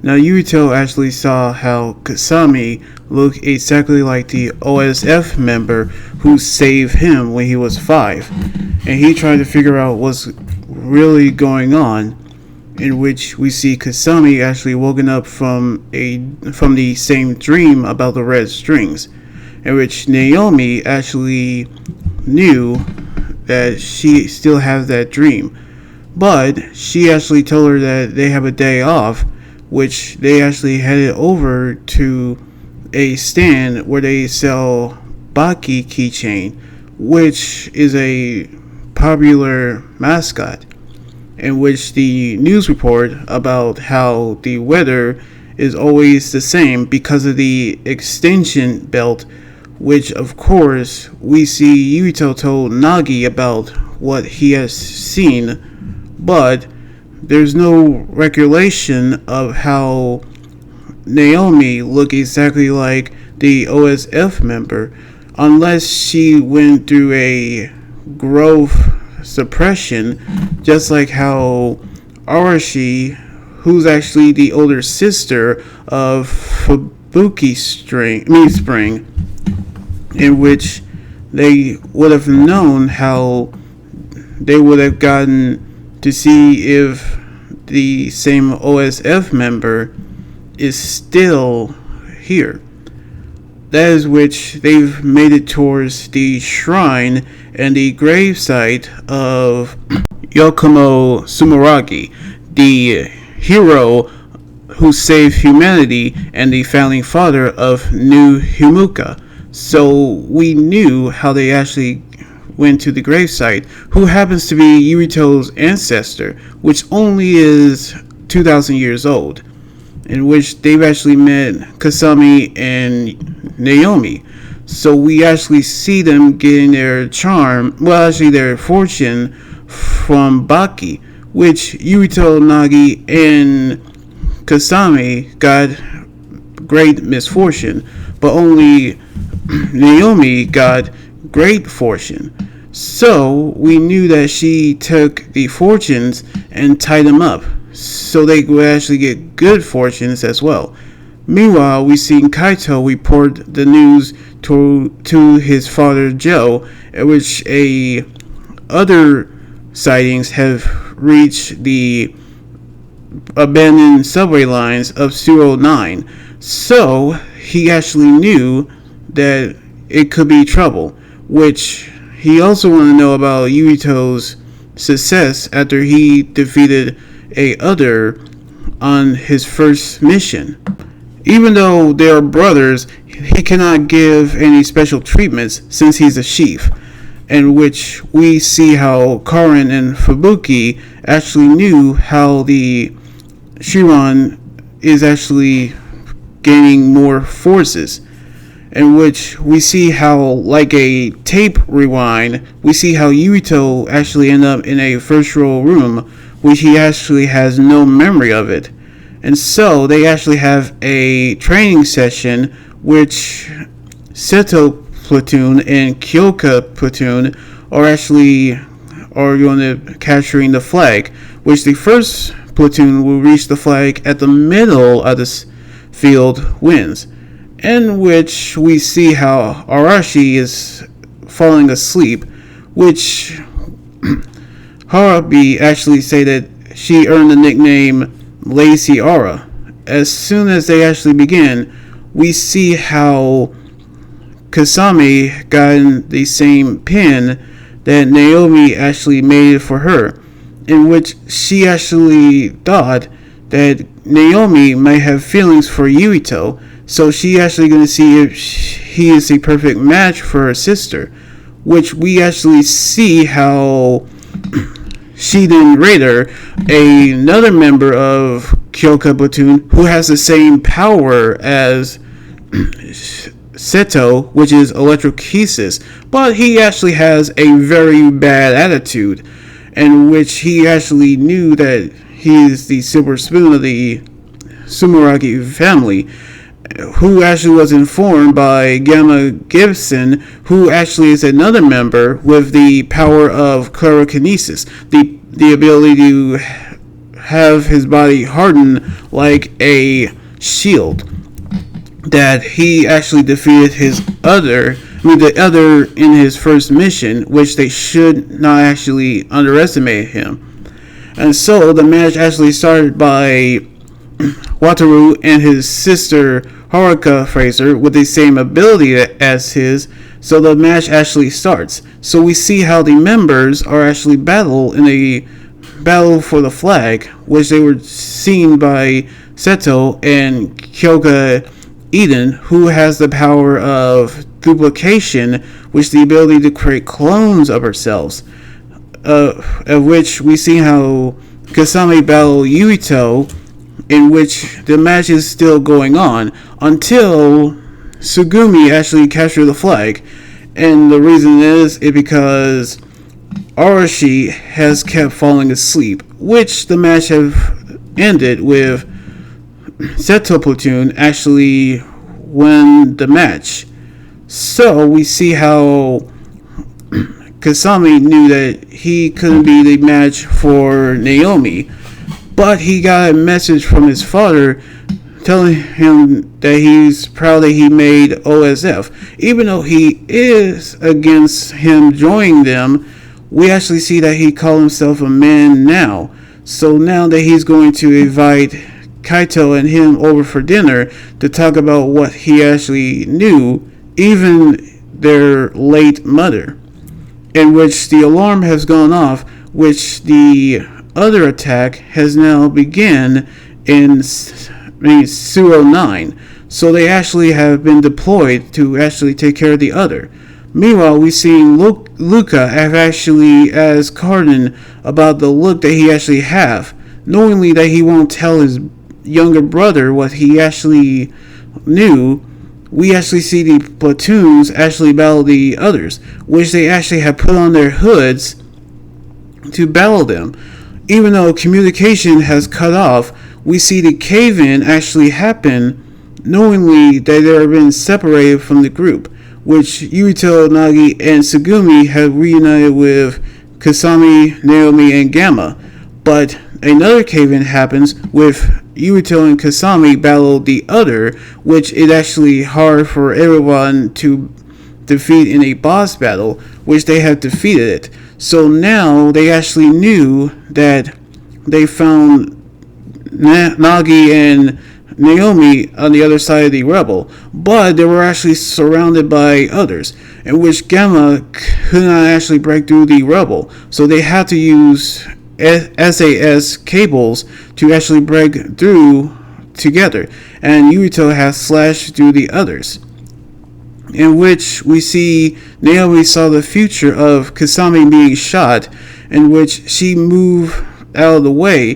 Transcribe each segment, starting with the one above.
Now Yuito actually saw how Kasame looked exactly like the OSF member who saved him when he was 5, and he tried to figure out what's really going on, in which we see Kasame actually woken up from the same dream about the red strings, in which Naomi actually knew that she still has that dream. But she actually told her that they have a day off, which they actually headed over to a stand where they sell Baki keychain, which is a popular mascot, in which the news report about how the weather is always the same because of the extension belt, which of course we see Yuito told Nagi about what he has seen, but there's no recollection of how Naomi looked exactly like the OSF member, unless she went through a growth suppression, just like how Arashi, who's actually the older sister of Fubuki Spring, in which they would have known how they would have gotten to see if the same OSF member is still here. That is which they've made it towards the shrine and the gravesite of Yokomo Sumeragi, the hero who saved humanity and the founding father of New Himuka. So we knew how they actually went to the gravesite, who happens to be Yurito's ancestor, which only is 2,000 years old, in which they've actually met Kasame and Naomi. So we actually see them getting their their fortune from Baki, which Yurito, Nagi, and Kasame got great misfortune, but only Naomi got great fortune. So we knew that she took the fortunes and tied them up, so they would actually get good fortunes as well. Meanwhile, we see Kaito report the news to his father Joe, at which other sightings have reached the abandoned subway lines of Suro 9. So he actually knew that it could be trouble, which he also wanted to know about Yurito's success after he defeated other on his first mission. Even though they are brothers, he cannot give any special treatments since he's a chief, in which we see how Karin and Fubuki actually knew how the Shiran is actually gaining more forces, in which we see how, like a tape rewind, we see how Yurito actually ended up in a virtual room, which he actually has no memory of it. And so they actually have a training session, which Seto platoon and Kyoka platoon are going to capturing the flag, which the first platoon will reach the flag at the middle of this field wins, in which we see how Arashi is falling asleep, which Harabi actually say that she earned the nickname Lazy Aura. As soon as they actually begin, we see how Kasame got the same pin that Naomi actually made for her, in which she actually thought that Naomi might have feelings for Yuito, so she actually going to see if he is a perfect match for her sister, which we actually see how Shiden Raider, another member of Kyoka Platoon, who has the same power as Seto, which is electrokinesis, but he actually has a very bad attitude, in which he actually knew that he is the silver spoon of the Sumeragi family, who actually was informed by Gamma Gibson, who actually is another member with the power of chlorokinesis, the ability to have his body harden like a shield. That he actually defeated the other in his first mission, which they should not actually underestimate him. And so the match actually started by Wataru and his sister Haruka Fraser with the same ability as his. So the match actually starts. So we see how the members are actually battle in a battle for the flag, which they were seen by Seto and Kyoka Eden, who has the power of duplication, which the ability to create clones of ourselves. Of which we see how Kasane battle Yuito, in which the match is still going on until Sugumi actually captured the flag. And the reason is because Arashi has kept falling asleep, which the match have ended with Seto Platoon actually won the match. So we see how Kasami knew that he couldn't be the match for Naomi, but he got a message from his father telling him that he's proud that he made OSF. Even though he is against him joining them, we actually see that he called himself a man now. So now that he's going to invite Kaito and him over for dinner to talk about what he actually knew, even their late mother, in which the alarm has gone off, which the other attack has now begun in Suo 9. So they actually have been deployed to actually take care of the other. Meanwhile, we see Luca have actually asked Cardin about the look that he actually have, knowingly that he won't tell his younger brother what he actually knew. We actually see the platoons actually battle the others, which they actually have put on their hoods to battle them. Even though communication has cut off, we see the cave-in actually happen, knowingly that they have been separated from the group, which Yuito, Nagi, and Sugumi have reunited with Kasami, Naomi, and Gamma. But another cave-in happens with Yuito and Kasami battle the other, which is actually hard for everyone to defeat in a boss battle, which they have defeated it. So now they actually knew that they found Nagi and Naomi on the other side of the rebel, but they were actually surrounded by others, in which Gamma could not actually break through the rebel. So they had to use SAS cables to actually break through together, and Yuito has slashed through the others, in which we see Naomi saw the future of Kasami being shot, in which she moved out of the way,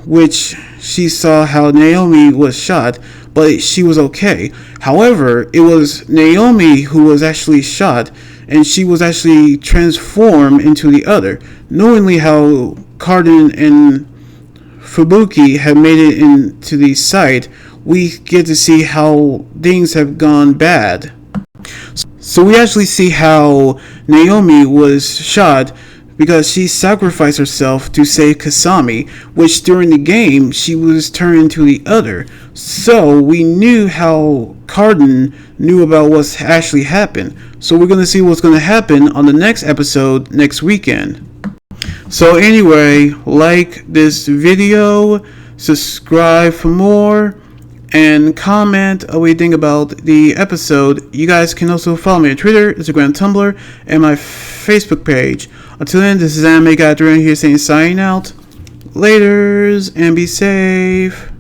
which she saw how Naomi was shot, but she was okay. However, it was Naomi who was actually shot, and she was actually transformed into the other. Knowingly how Cardin and Fubuki have made it into the site, we get to see how things have gone bad. So we actually see how Naomi was shot because she sacrificed herself to save Kasami, which during the game she was turned into the other. So we knew how Cardin knew about what's actually happened. So we're going to see what's going to happen on the next episode next weekend. So anyway, like this video, subscribe for more, and comment what you think about the episode. You guys can also follow me on Twitter, Instagram, Tumblr, and my Facebook page. Until then, this is Anime Guy here saying signing out. Laters, and be safe.